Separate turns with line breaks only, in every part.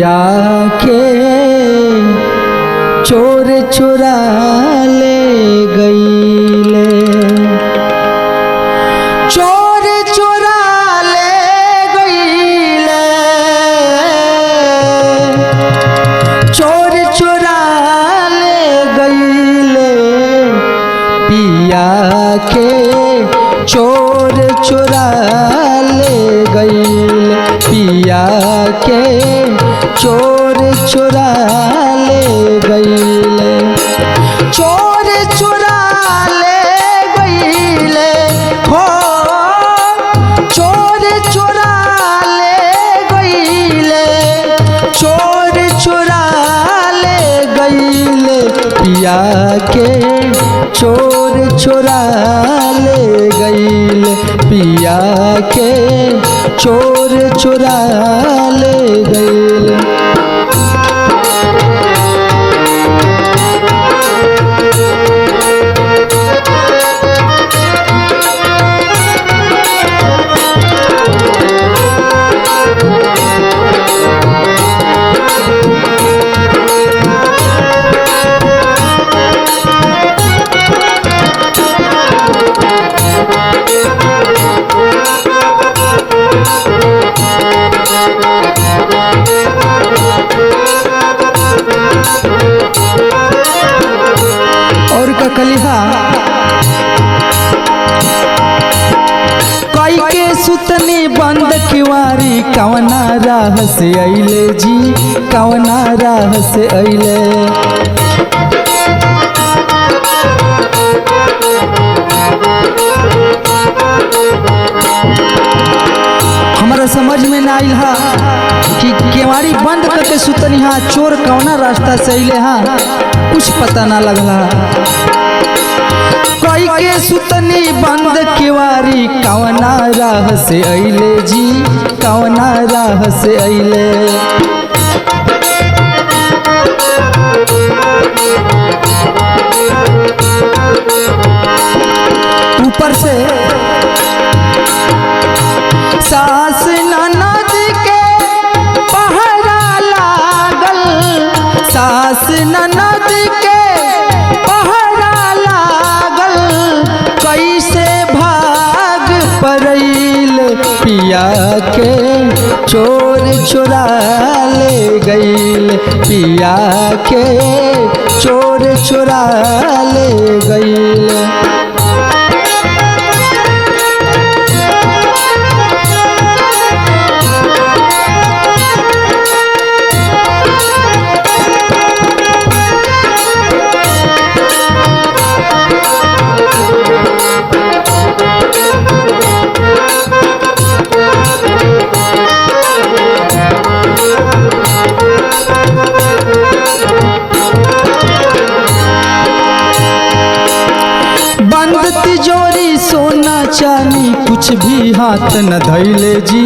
पिया के चोर चुरा ले गईले, चोर चुरा ले गईले, चोर चुरा ले गईले, पिया के चोर चुरा ले गईले, पिया के चोर चुरा ले गईले, चोर चुरा ले गईले, हो चोर चुरा ले गईले, चोर चुरा ले गईले, पिया के चोर चुरा ले गईले, पिया के चोर चुरा ले गईले। और का कलिहा कई के सुतनी बंद किवारी, कवना राह से अइले जी, कवना राह से अइले, हमारा समझ में ना आइल हा कि केवाड़ी बंद करके सुतनी हा, चोर कौना रास्ता से अइले हा, कुछ पता ना लगला। कई के सुतनी बंद केवाड़ी, कौना राह से अइले जी, कौना राह से अइले, ऊपर से सास ननद के पहरा लागल, सास ननद के पहरा लागल, कैसे भाग परैल, पिया के चोर चुरा ले गईल, पिया के चोर चुरा ले गईल। तिजोरी सोना चांदी कुछ भी हाथ न धैले जी,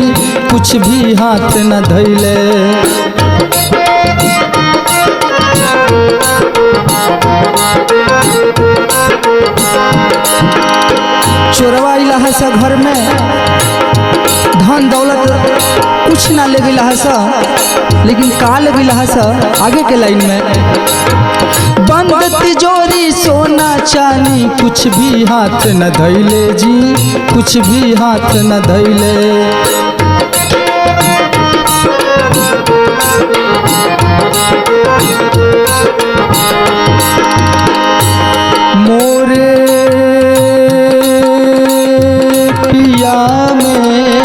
कुछ भी हाथ न धैले, चोरवा इलाहा सा घर में धन दौलत कुछ ना ले गई सा, लेकिन का ले गई सा आगे के लाइन में, बंद तिजोरी सोना चांदी कुछ भी हाथ न धैले जी, कुछ भी हाथ न धैले, मोरे पिया में,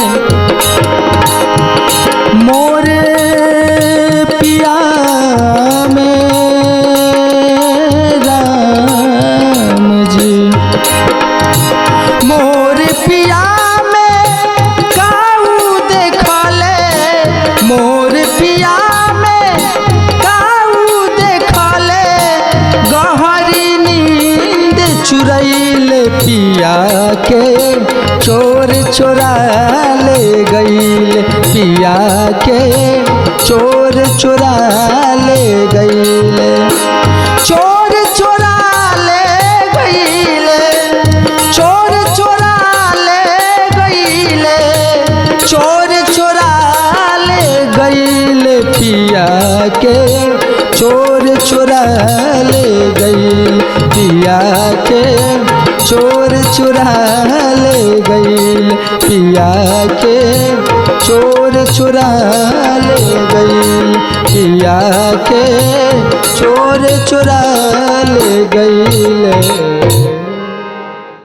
मोरे पिया में राम जी, मोर पिया में काऊ देखले, मोर पिया में काऊ देखले, गहरी नींद चुरैले, पिया के चोर चुरा ले गईले, पिया के चोर चुरा ले गईले, चोर चुरा ले गईले, चोर चुरा ले गईले, चोर चुरा ले गईले, पिया के चोर चुरा ले गई, पिया के चोर चुरा ले गई, पिया के चोर चुरा ले गई, पिया के चोर चुरा ले गई।